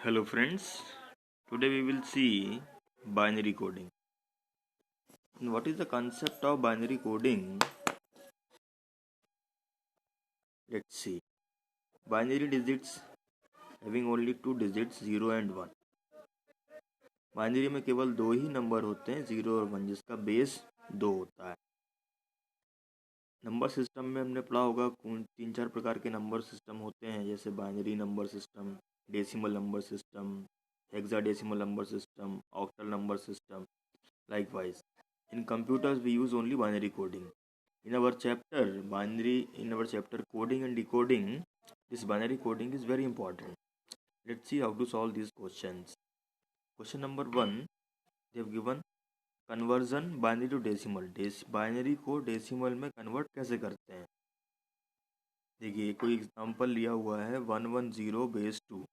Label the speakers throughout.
Speaker 1: Hello friends, today we will see binary coding. And what is the concept of binary coding? Let's see. Binary digits having only two digits 0 and 1. Binary में केवल दो ही number होते हैं 0 और 1 जिसका base 2 होता है। Number system में हमने पढ़ा होगा 3-4 प्रकार के नंबर सिस्टम होते हैं जैसे binary number system, decimal number system, hexadecimal number system, octal number system. Likewise, in computers we use only binary coding. In our chapter coding and decoding, this binary coding is very important. Let's see how to solve these questions. Question number 1, they have given conversion binary to decimal. Binary को decimal में convert कैसे करते हैं? देखिए कोई example लिया हुआ है 110 बेस 2.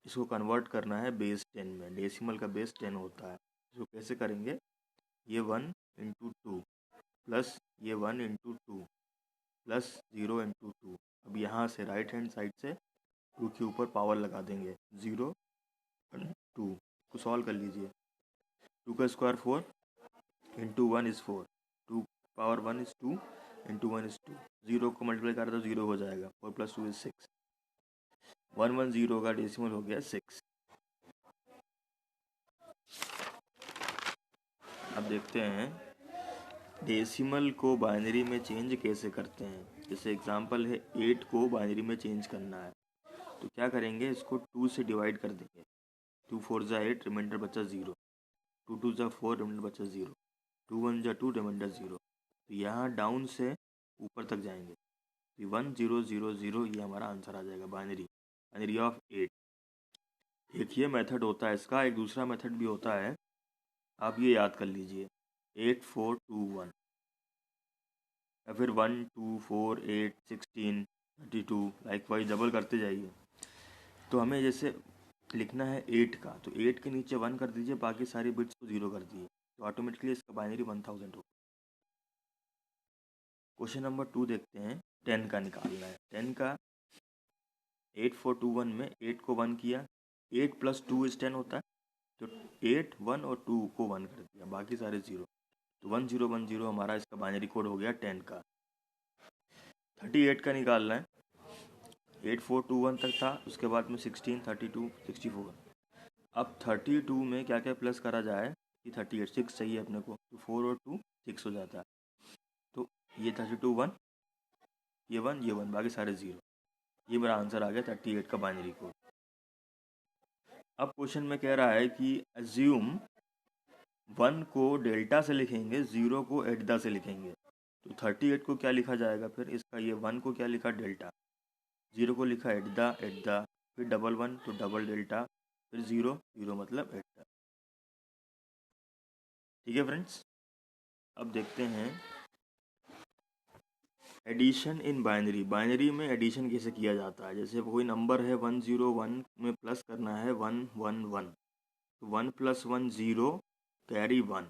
Speaker 1: इसको कन्वर्ट करना है बेस 10 में. डेसिमल का बेस 10 होता है. इसको कैसे करेंगे? ये 1 इंटू 2 प्लस ये 1 इंटू 2 प्लस 0 इंटू 2. अब यहाँ से राइट हैंड साइड से 2 के ऊपर पावर लगा देंगे. 0 और 2 को सॉल्व कर लीजिए. 2 का square 4 into 1 is 4. 2 power 1 is 2 into 1 is 2. 0 को मल्टीप्लाई करें तो 0 हो जाएगा. 4 प्लस 2 इज़ 6. 110 का डेसिमल हो गया 6. अब देखते हैं डेसिमल को बाइनरी में चेंज कैसे करते हैं. जैसे एग्जांपल है 8 को बाइनरी में चेंज करना है तो क्या करेंगे, इसको 2 से डिवाइड कर देंगे. 2 4 ज़ा 8, रिमाइंडर बचा 0. 2 2 ज़ा 4, रिमाइंडर बचा 0. 2 1 ज़ा 2, रिमाइंडर 0. तो यहाँ डाउन से ऊपर तक जाएंगे. 1 0 0 0 ये हमारा आंसर आ जाएगा. Binary of 8. एक ये मेथड होता है इसका. एक दूसरा मेथड भी होता है, आप ये याद कर लीजिए. 8 4 2 1 या फिर 1 2 4 8 16 32. लाइकवाइज डबल करते जाइए. तो हमें जैसे लिखना है 8 का, तो 8 के नीचे 1 कर दीजिए, बाकी सारी बिट्स को 0 कर दीजिए, तो ऑटोमेटिकली इसका बाइनरी 1000 होगा. क्वेश्चन नंबर 2 देखते हैं. 10 का निकालना है. 10 का 8 4 2 1 में 8 को 1 किया. 8 प्लस 2 इज 10 होता है, तो 8 1 और 2 को 1 कर दिया, बाकी सारे 0. तो 1010 हमारा इसका बाइनरी कोड हो गया 10 का. 38 का निकालना है. 8 4 2 1 तक था, उसके बाद में 16 32 64. अब 32 में क्या क्या प्लस करा जाए कि 38 6 चाहिए अपने को, तो 4 और 2 6 हो जाता है. तो ये 32 1, ये 1 ये 1, बाकी सारे 0. ये मेरा आंसर आ गया 38 का बाइनरी कोड. अब क्वेश्चन में कह रहा है कि अज्यूम 1 को डेल्टा से लिखेंगे, 0 को एडदा से लिखेंगे. तो 38 को क्या लिखा जाएगा फिर इसका? ये 1 को क्या लिखा? डेल्टा. 0 को लिखा एडदा, फिर डबल 1 तो डबल डेल्टा, फिर 0 0 मतलब एडदा. ठीक है फ्रेंड्स. अब देखते हैं एडिशन इन बाइनरी. बाइनरी में एडिशन कैसे किया जाता है. जैसे कोई नंबर है 101 में प्लस करना है 111, तो 1 + 1 0 कैरी 1.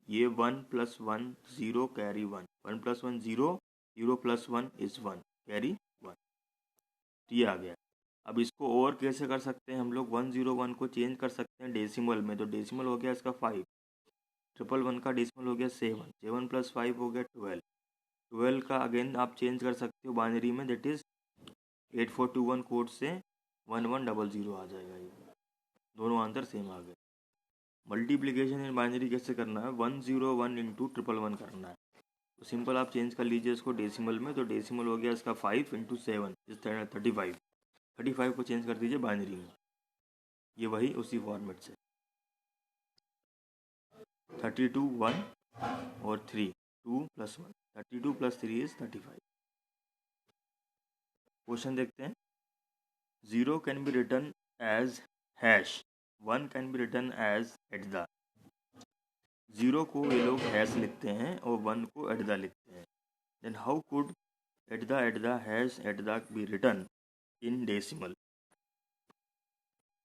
Speaker 1: ये 1 + 1 0 कैरी 1. 1 + 1 0, 0 + 1 is 1 carry 1. तो ये आ गया. अब इसको और कैसे कर सकते हैं हम लोग? 101 को चेंज कर सकते हैं डेसिमल में. तो डेसिमल हो गया इसका 5. 111 का डेसिमल हो गया 7. 7 + 5 हो गया 12. 12 का अगेन आप चेंज कर सकते हो बाइनरी में, दैट इज़ 8421 कोड से 1100 आ जाएगा. ये दोनों आंसर सेम आ गए. मल्टीप्लिकेशन इन बाइनरी कैसे करना है? 101 इंटू 111 करना है. तो सिंपल आप चेंज कर लीजिए इसको डेसिमल में. तो डेसिमल हो गया इसका 5 इंटू 7 इज 35. 35 को चेंज कर दीजिए बाइनरी में. ये वही उसी फॉर्मेट से 32 1 और 3 2 + 1. 32 + 3 इज 35. क्वेश्चन देखते हैं. 0 can be return as hash. 1 can be return as एटदा. 0 को ये लोग हैश लिखते हैं और 1 को एटदा लिखते हैं. देन हाउ कुड एटदा हैश एटदा बी रिटर्न इन डेसिमल.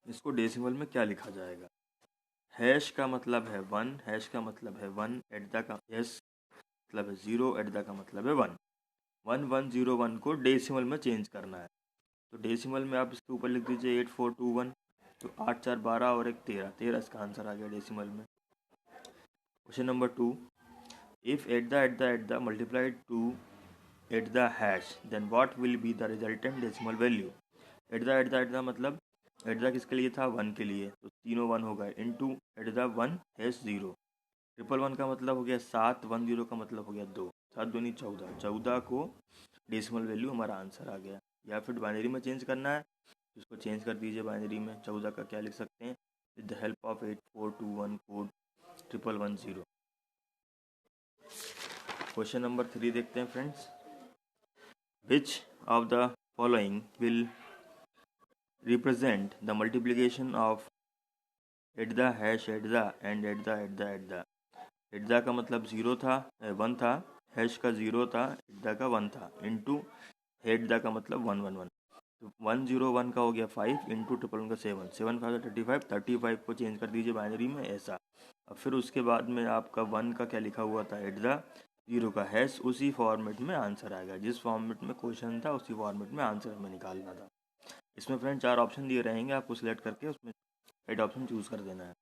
Speaker 1: इसको डेसिमल में क्या लिखा जाएगा? हैश का मतलब है 1, हैश का मतलब है 1, एटदा का हैश मतलब है 0, एटदा का मतलब है 1. 1101 को डेसिमल में चेंज करना है. तो डेसिमल में आप इसके ऊपर लिख दीजिए 8421. तो 8 4 12 और एक 13, 13 इसका आंसर आ गया डेसिमल में। Question number 2, if at the multiplied to at the hash then what will be the resultant decimal value. At the मतलब एट द किसके लिए था, 1 के लिए, तो तीनों 1 हो गए, into at the 1 hash 0। Triple 1 का मतलब हो गया 7, 1 0 का मतलब हो गया 2, 7 दूनी 14, 14 को डेसिमल वैल्यू हमारा आंसर आ गया। या फिर बाइनरी में चेंज करना है तो इसको चेंज कर दीजिए बाइनरी में। 14 का क्या लिख सकते हैं, with the help of 8421 code 1110। Question number 3 देखते हैं friends, which of the following will represent the multiplication of at the hash at the and at the at the at the. At the का मतलब 0 था, 1 था, hash का 0 था, eight the का 1 था, इनटू एट द का मतलब 1 1 1, तो 101 का हो गया 5 इंटू ट्रिपल 1 का 7, 7 5 35, 35 को चेंज कर दीजिए बाइनरी में ऐसा। अब फिर उसके बाद में आपका 1 का क्या लिखा हुआ था, एट द 0 का हैश, उसी फॉर्मेट में आंसर आएगा, जिस फॉर्मेट में क्वेश्चन था उसी फॉर्मेट में आंसर हमें निकालना था। इसमें फ्रेंड 4 ऑप्शन दिए रहेंगे, आपको सिलेक्ट करके उसमें राइट ऑप्शन चूज कर देना है।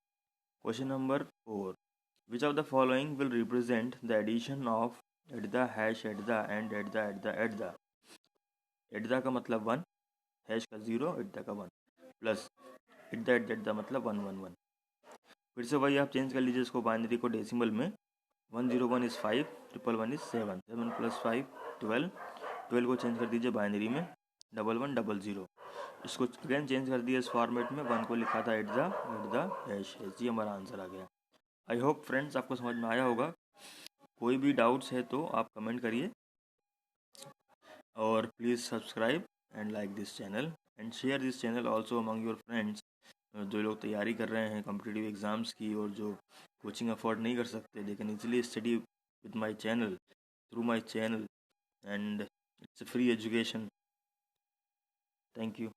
Speaker 1: Question number 4, which of the following will represent the addition of at the hash at the and at the at the at the. At the का मतलब 1, हैश का 0, एट द का 1, plus eight the मतलब 1 1 1। फिर से वही आप change कर लीजिए इसको बाइनरी को डेसिमल में। 101 इज़ 5, ट्रिपल 1 इज़ 7, 7 प्लस 5 12, 12 को चेंज कर दीजिए बाइनरी में, 1100। इसको अगेन चेंज कर दिया इस फॉर्मेट में, 1 को लिखा था एट द हैश, ये हमारा आंसर आ गया। आई होप फ्रेंड्स आपको समझ में आया होगा। कोई भी डाउट्स है तो आप कमेंट करिए, और please subscribe and like this channel and share this channel also among your friends. जो लोग तैयारी कर रहे हैं कॉम्पिटिटिव एग्ज़ाम्स की और जो कोचिंग अफोर्ड नहीं कर सकते, they can easily study with my channel, through my channel, and it's a free education. Thank you.